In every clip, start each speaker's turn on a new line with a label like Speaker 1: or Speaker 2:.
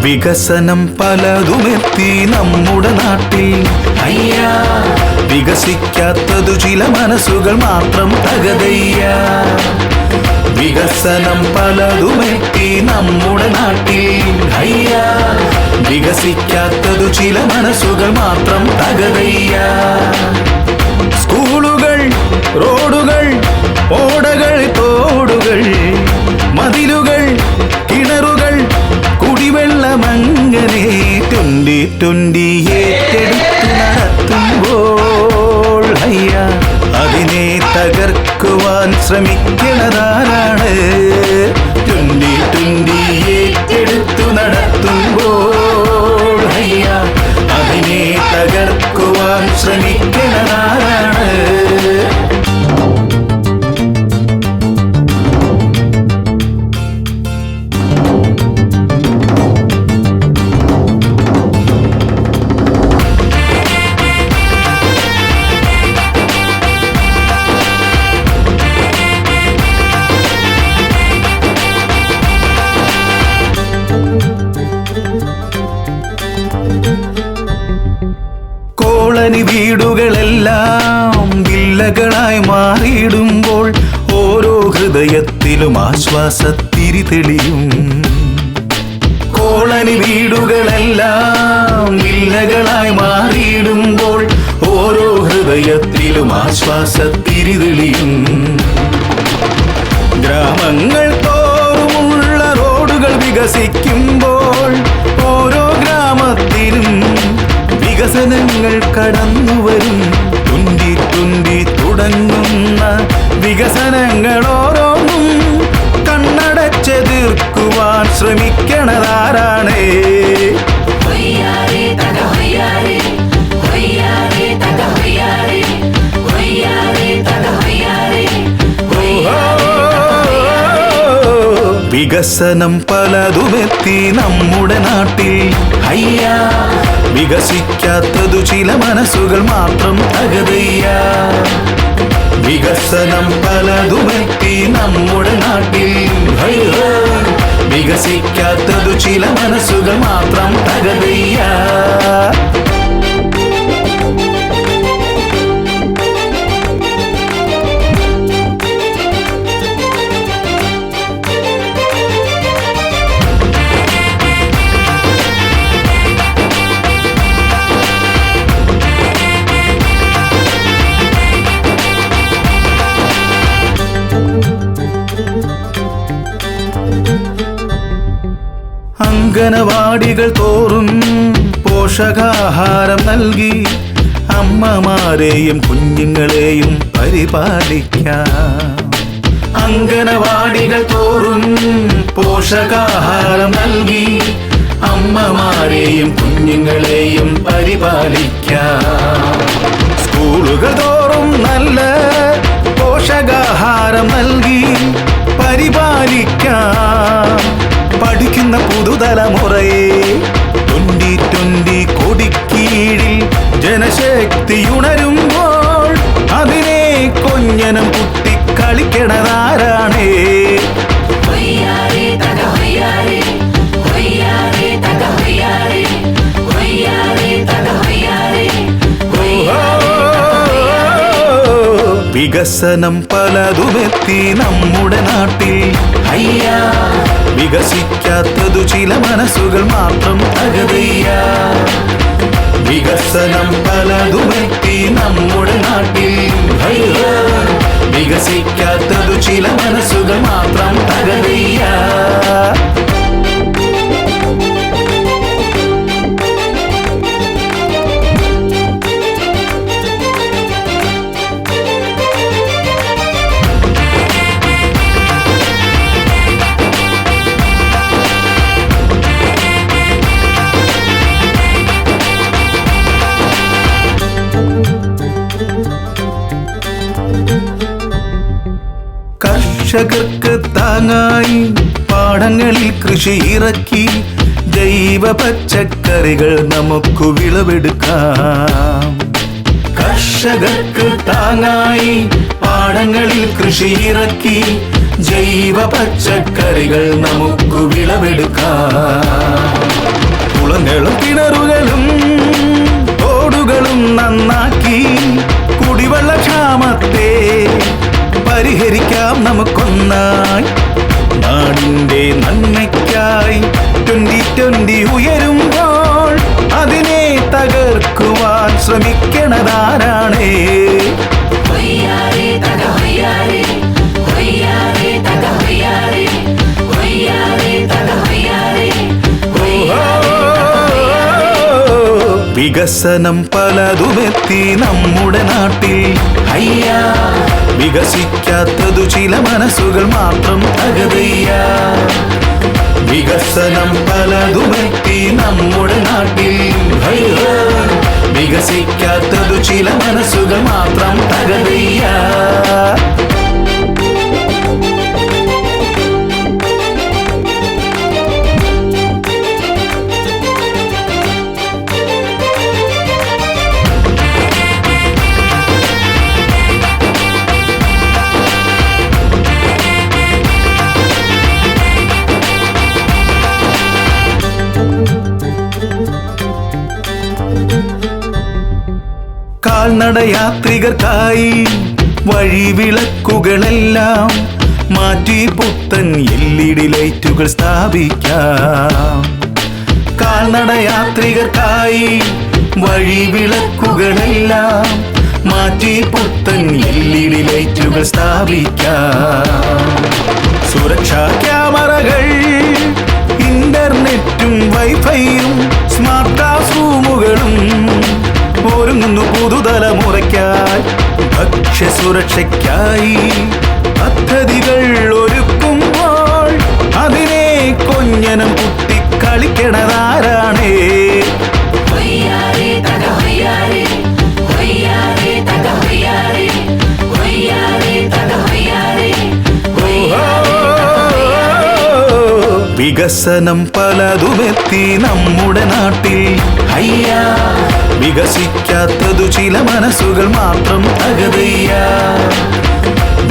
Speaker 1: വികസനം പലതുമെത്തി നമ്മുടെ നാട്ടിൽ. അയ്യാ, വികസിക്കാത്തതു ചില മനസ്സുകൾ മാത്രം തകതയ്യ. വികസനം പലതുമെത്തി നമ്മുടെ നാട്ടിൽ. അയ്യാ, വികസിക്കാത്തതു ചില മനസ്സുകൾ മാത്രം തകതയ്യ. സ്കൂളുകൾ, റോഡുകൾ, ഓടകൾ, തോടുകൾ, മതിലുകൾ, കിണറുകൾ, കുടിവെള്ളമങ്ങനെ 2020 ഏറ്റെടുത്തു നടത്തുമ്പോൾ അയ്യ, അതിനെ തകർക്കുവാൻ ശ്രമിക്കുന്നതാരാണ്? 2020 ഏറ്റെടുത്തു നടത്തുമ്പോൾ അയ്യ, അതിനെ തകർക്കുവാൻ ശ്രമിക്കുന്നതാരാണ്? കോളനി വീടുകളെല്ലാം വില്ലകളായി മാറിയിടുമ്പോൾ ഓരോ ഹൃദയത്തിലും ആശ്വാസത്തിരി തെളിയും. കോളനി വീടുകളെല്ലാം വില്ലകളായി മാറിയിടുമ്പോൾ ഓരോ ഹൃദയത്തിലും ആശ്വാസത്തിരി തെളിയും. ഗ്രാമങ്ങൾ തോറുമുള്ള റോഡുകൾ വികസിക്കുമ്പോൾ ഓരോ ഗ്രാമത്തിലും വികസനങ്ങൾ കടന്നുവരും. 2020 തുടങ്ങുന്ന വികസനങ്ങൾ ഓരോന്നും കണ്ണടച്ചെതിർക്കുവാൻ ശ്രമിക്കണതാരാണ്? വികസനം പലതുമെത്തി നമ്മുടെ നാട്ടിൽ. അയ്യാ, വികസിക്കാത്തതു ചില മനസ്സുകൾ മാത്രം തകതയ്യ. വികസനം പലതുമെത്തി നമ്മുടെ നാട്ടിൽ. വികസിക്കാത്തതു ചില മനസ്സുകൾ മാത്രം തകതയ്യ. അംഗനവാടികൾ തോറും പോഷകാഹാരം നൽകി അമ്മമാരെയും കുഞ്ഞുങ്ങളെയും പരിപാലിക്കാം. അംഗനവാടികൾ തോറും പോഷകാഹാരം നൽകി അമ്മമാരെയും കുഞ്ഞുങ്ങളെയും പരിപാലിക്കാം. സ്കൂളുകൾ തോറും നല്ല പോഷകാഹാരം നൽകി പരിപാലിക്കാം. പഠിക്കുന്ന പുതുതലമുറയെ 2020 കൊടിക്കീഴിൽ ജനശക്തിയുണരുമ്പോൾ അതിനെ കൊഞ്ഞനം കുട്ടിക്കളിക്കണതാരാണ്? വികസനം പലതുമെത്തി നമ്മുടെ നാട്ടിൽ. അയ്യാ, വികസിക്കാത്തതു ചില മനസ്സുകൾ മാത്രം തകതയ്യ. വികസനം പലതുമെത്തി നമ്മുടെ നാട്ടിൽ. വികസിക്കാത്തതു ചില മനസ്സുകൾ മാത്രം തകതയ്യ. കർഷകർക്ക് താങ്ങായി പാടങ്ങളിൽ കൃഷി ഇറക്കി ജൈവ പച്ചക്കറികൾ നമുക്ക് വിളവെടുക്കാം. കർഷകർക്ക് താങ്ങായി പാടങ്ങളിൽ കൃഷി ഇറക്കി ജൈവ പച്ചക്കറികൾ നമുക്ക് വിളവെടുക്കാം. കുളങ്ങളും കിണറുകളും തോടുകളും നന്നാക്കി കുടിവെള്ളക്ഷാമത്തെ പരിഹരിക്കാം നമുക്കൊന്നായി. നാടിന്റെ നന്മയ്ക്കായി 2020 ഉയരുമ്പോൾ അതിനെ തകർക്കുവാൻ ശ്രമിക്കണതാരാണേ? വികസനം പലതുമെത്തി നമ്മുടെ നാട്ടിൽ. അയ്യാ, വികസിക്കാത്തതു ചില മനസ്സുകൾ മാത്രം തകതയ്യ. വികസനം പലതുമെത്തി നമ്മുടെ നാട്ടിൽ. അയ്യോ, വികസിക്കാത്തതു ചില മനസ്സുകൾ മാത്രം തകതയ്യ. കാൽനടയാത്രികർക്കായി വഴിവിളക്കുകളെല്ലാം മാറ്റി പുത്തൻ LED ലൈറ്റുകൾ സ്ഥാപിക്കാം. കാൽനടയാത്രികർക്കായി വഴിവിളക്കുകളെല്ലാം മാറ്റി പുത്തൻ LED ലൈറ്റുകൾ സ്ഥാപിക്കാം. സുരക്ഷാ ക്യാമറകൾ, ഇന്റർനെറ്റും വൈഫൈയും സ്മാർട്ട് ക്ലാസ് റൂമുകളും ഒരുങ്ങുന്നു പുതുതലമുറയ്ക്കായി. ഭക്ഷ്യസുരക്ഷയ്ക്കായി പദ്ധതികൾ ഒരുക്കുമ്പോൾ അതിനെ കൊഞ്ഞനം കുത്തിക്കളിക്കണതാരാണേ? വികസനം പലതുമെത്തി നമ്മുടെ നാട്ടിൽ. അയ്യാ, വികസിക്കാത്തതു ചില മനസ്സുകൾ മാത്രം തകതയ്യ.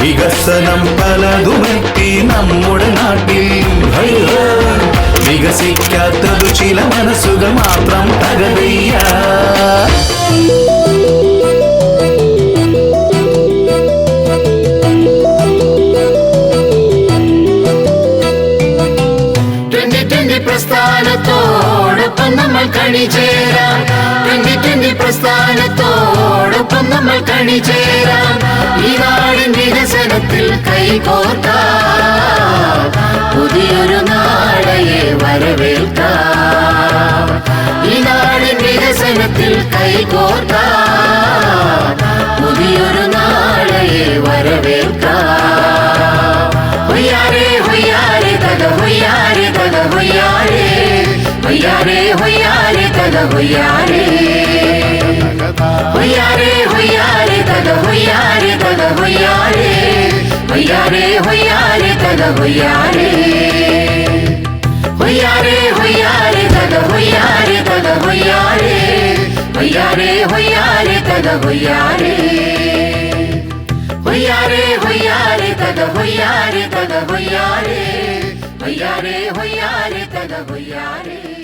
Speaker 1: വികസനം പലതുമെത്തി നമ്മുടെ നാട്ടിൽ. അയ്യോ, വികസിക്കാത്തതു ചില മനസ്സുകൾ മാത്രം തകതയ്യ.
Speaker 2: പ്രസ്ഥാനത്തോടൊപ്പം നമ്മൾ കണിചേരാം. 2020 പ്രസ്ഥാനത്തോടൊപ്പം നമ്മൾ കണിചേരാം. ഈ നാടിൻ വികസനത്തിൽ കൈകോർക്കാം. പുതിയൊരു നാളെയെ വരവേൽക്കാം. ഈ നാടിൻ വികസനത്തിൽ കൈകോർക്കാം. പുതിയൊരു നാളെയെ വരവേൽക്കാം. ഹൊയ്യാരേ ഹൊയ്യാരേ തക ഹൊയ്യാരേ തക ഹൊയ്യാരേ. ഹൊയ്യാരേ ഹൊയ്യാരേ തക ഹൊയ്യാരേ. ഹൊയ്യാരേ ഹൊയ്യാരേ തക ഹൊയ്യാരേ തക ഹൊയ്യാരേ. ഹൊയ്യാരേ ഹൊയ്യാരേ തക ഹൊയ്യാരേ. ഹൊയ്യാരേ ഹൊയ്യാരേ തക ഹൊയ്യാരേ തക ഹൊയ്യാരേ. ഹൊയ്യാരേ ഹൊയ്യാരേ തക ഹൊയ്യാരേ. ഹൊയ്യാരേ ഹൊയ്യാരേ തക ഹൊയ്യാരേ തക ഹൊയ്യാരേ. ഹൊയ്യാരേ ഹൊയ്യാരേ തക ഹൊയ്യാരേ.